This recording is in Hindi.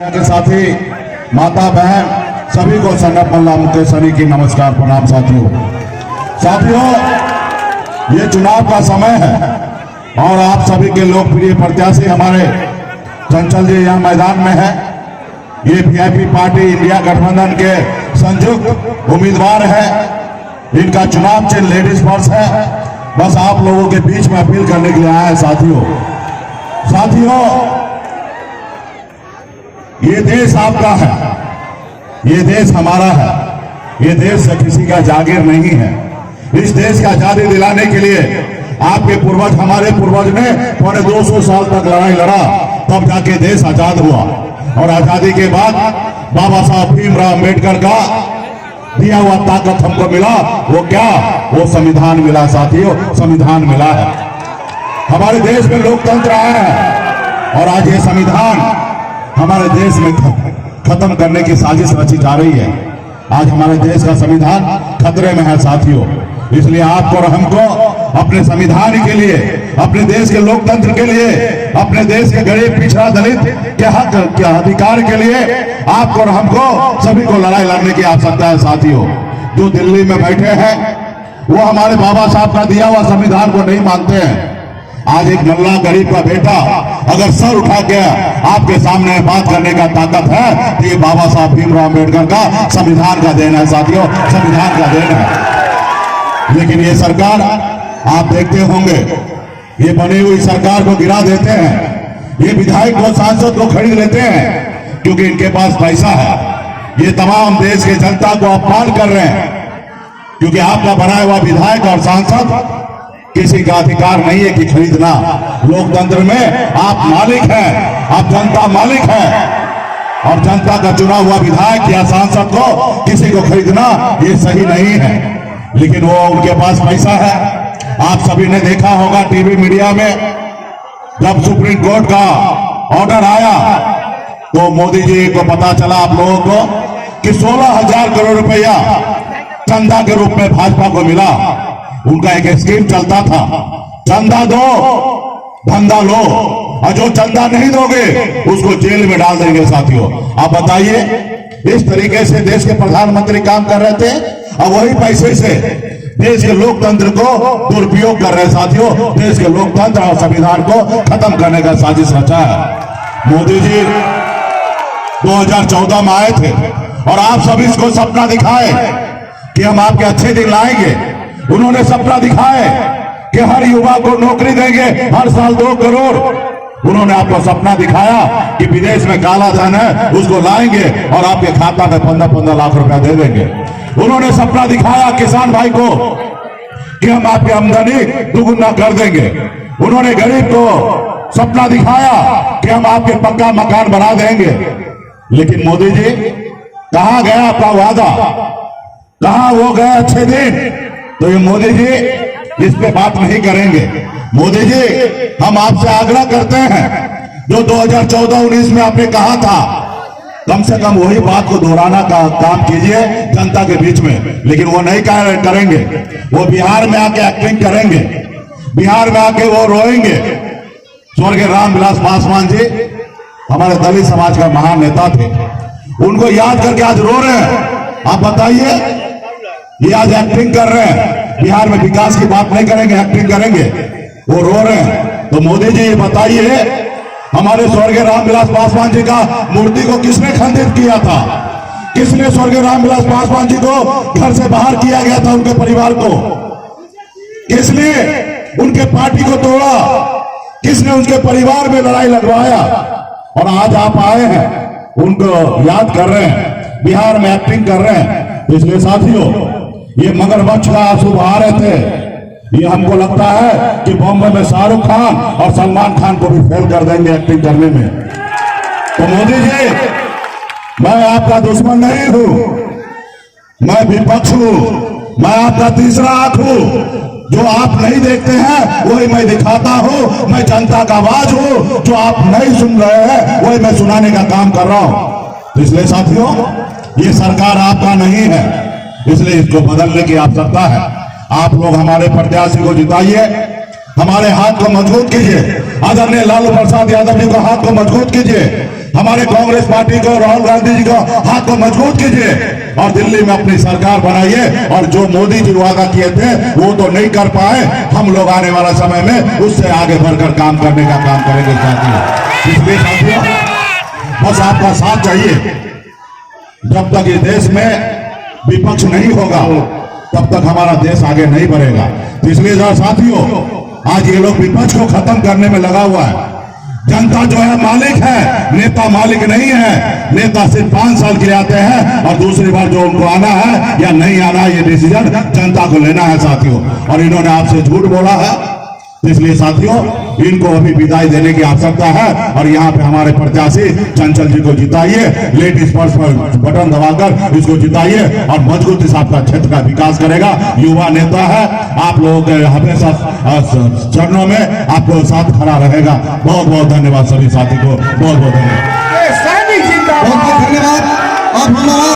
के साथी माता बहन सभी को संगत मल्ला मुकेश सनी की नमस्कार प्रणाम। साथियों ये चुनाव का समय है और आप सभी के लोकप्रिय प्रत्याशी हमारे चंचल जी यहाँ मैदान में है। ये वीआईपी पार्टी इंडिया गठबंधन के संयुक्त उम्मीदवार है। इनका चुनाव चिन्ह लेडीज पर्स है। बस आप लोगों के बीच में अपील करने के लिए आया है। साथियों ये देश आपका है, ये देश हमारा है, ये देश किसी का जागीर नहीं है। इस देश का आजादी दिलाने के लिए आपके पूर्वज, हमारे पूर्वज ने 250 साल तक लड़ाई लड़ा, तब जाके देश आजाद हुआ। और आजादी के बाद बाबा साहब भीमराव अम्बेडकर का दिया हुआ ताकत हमको मिला। वो क्या? वो संविधान मिला। साथियों संविधान मिला है। हमारे देश में लोकतंत्र आया है और आज ये संविधान हमारे देश में खत्म करने की साजिश रची जा रही है। आज हमारे देश का संविधान खतरे में है साथियों। इसलिए आपको और हमको अपने संविधान के लिए, अपने देश के लोकतंत्र के लिए, अपने देश के गरीब पिछड़ा दलित के हक के अधिकार के लिए आपको और हमको सभी को लड़ाई लड़ने की आवश्यकता है। साथियों जो दिल्ली में बैठे हैं वो हमारे बाबा साहब का दिया हुआ संविधान को नहीं मानते हैं। आज एक नल्ला गरीब का बेटा अगर सर उठा के आपके सामने बात करने का ताकत है तो ये बाबा साहब भीमराव अम्बेडकर का संविधान का देन है। साथियों संविधान का देन है। लेकिन ये सरकार आप देखते होंगे ये बनी हुई सरकार को गिरा देते हैं। ये विधायक को, सांसद को खरीद लेते हैं क्योंकि इनके पास पैसा है। ये तमाम देश के जनता को अपमान कर रहे हैं क्योंकि आपका बनाया हुआ विधायक और सांसद किसी का अधिकार नहीं है कि खरीदना। लोकतंत्र में आप मालिक हैं, आप जनता मालिक है और जनता का चुना हुआ विधायक या सांसद को किसी को खरीदना ये सही नहीं है। लेकिन वो उनके पास पैसा है। आप सभी ने देखा होगा टीवी मीडिया में जब सुप्रीम कोर्ट का ऑर्डर आया तो मोदी जी को पता चला, आप लोगों को, कि 16,000 करोड़ रुपया चंदा के रूप में भाजपा को मिला। उनका एक स्कीम चलता था, चंदा दो धंधा लो, और जो चंदा नहीं दोगे उसको जेल में डाल देंगे। साथियों आप बताइए, इस तरीके से देश के प्रधानमंत्री काम कर रहे थे और वही पैसे से देश के लोकतंत्र को दुरुपयोग कर रहे। साथियों देश के लोकतंत्र और संविधान को खत्म करने का साजिश रचा है। मोदी जी 2014 में आए थे और आप सभी इसको सपना दिखाए कि हम आपके अच्छे दिन लाएंगे। उन्होंने सपना दिखाए कि हर युवा को नौकरी देंगे, हर साल 2 करोड़। उन्होंने आपको सपना दिखाया कि विदेश में काला धन है उसको लाएंगे और आपके खाता में 15-15 लाख रुपया दे देंगे। उन्होंने सपना दिखाया किसान भाई को कि हम आपकी आमदनी दुगुना कर देंगे। उन्होंने गरीब को सपना दिखाया कि हम आपके पक्का मकान बना देंगे। लेकिन मोदी जी कहां गया आपका वादा? कहां वो गए अच्छे दिन? तो ये मोदी जी इस पे बात नहीं करेंगे। मोदी जी हम आपसे आग्रह करते हैं, जो 2014-19 में आपने कहा था, कम से कम वही बात को दोहराना का काम कीजिए जनता के बीच में। लेकिन वो नहीं करेंगे। वो बिहार में आके एक्टिंग करेंगे, बिहार में आके वो रोएंगे। स्वर्गीय रामविलास पासवान जी हमारे दलित समाज का महान नेता थे, उनको याद करके आज रो रहे हैं। आप बताइए, ये आज एक्टिंग कर रहे हैं, बिहार में विकास की बात नहीं करेंगे, एक्टिंग करेंगे, वो रो रहे हैं। तो मोदी जी ये बताइए, हमारे स्वर्गीय रामविलास पासवान जी का मूर्ति को किसने खंडित किया था? किसने स्वर्गीय रामविलास पासवान जी को घर से बाहर किया गया था? उनके परिवार को किसने उनके पार्टी को तोड़ा? किसने उनके परिवार में लड़ाई लगवाया? और आज आप आए हैं उनको याद कर रहे हैं, बिहार में एक्टिंग कर रहे हैं। इसलिए साथियों ये मगरमच्छ का आंसू बहा रहे थे। ये हमको लगता है कि बॉम्बे में शाहरुख खान और सलमान खान को भी फेल कर देंगे एक्टिंग करने में। तो मोदी जी मैं आपका दुश्मन नहीं हूं, मैं विपक्ष हूं, मैं आपका तीसरा आंख हूं। जो आप नहीं देखते हैं वही मैं दिखाता हूं। मैं जनता का आवाज हूं, जो आप नहीं सुन रहे हैं वही मैं सुनाने का काम कर रहा हूं। इसलिए साथियों ये सरकार आपका नहीं है, इसलिए इसको बदलने की आवश्यकता है। आप लोग हमारे प्रत्याशी को जिताइए, हमारे हाथ को मजबूत कीजिए, आदरणीय लालू प्रसाद यादव जी को हाथ को मजबूत कीजिए। हमारे कांग्रेस पार्टी को, राहुल गांधी जी को हाथ को मजबूत कीजिए और दिल्ली में अपनी सरकार बनाइए। और जो मोदी जी वादा किए थे वो तो नहीं कर पाए, हम लोग आने वाला समय में उससे आगे बढ़कर काम करने का काम करेंगे साथियों। इसलिए साथियों बस आपका साथ चाहिए। जब तक इस देश में विपक्ष नहीं होगा तब तक हमारा देश आगे नहीं बढ़ेगा। तो इसलिए जरा साथियों, आज ये लोग विपक्ष को खत्म करने में लगा हुआ है। जनता जो है मालिक है, नेता मालिक नहीं है। नेता सिर्फ 5 साल के लिए आते हैं और दूसरी बार जो उनको आना है या नहीं आना है ये डिसीजन जनता को लेना है साथियों। और इन्होंने आपसे झूठ बोला है, इसलिए साथियों इनको अभी विदाई देने की आवश्यकता है। और यहाँ पे हमारे प्रत्याशी चंचल जी को जिताइए, लेडीज फर्स्ट पर बटन दबाकर इसको जिताइए और मजबूती से आपका क्षेत्र का विकास करेगा। युवा नेता है, आप लोगों के हमेशा चरणों में आपको साथ खड़ा रहेगा। बहुत बहुत धन्यवाद सभी साथी को, बहुत बहुत धन्यवाद। बहुत बहुत धन्यवाद। अब हमारा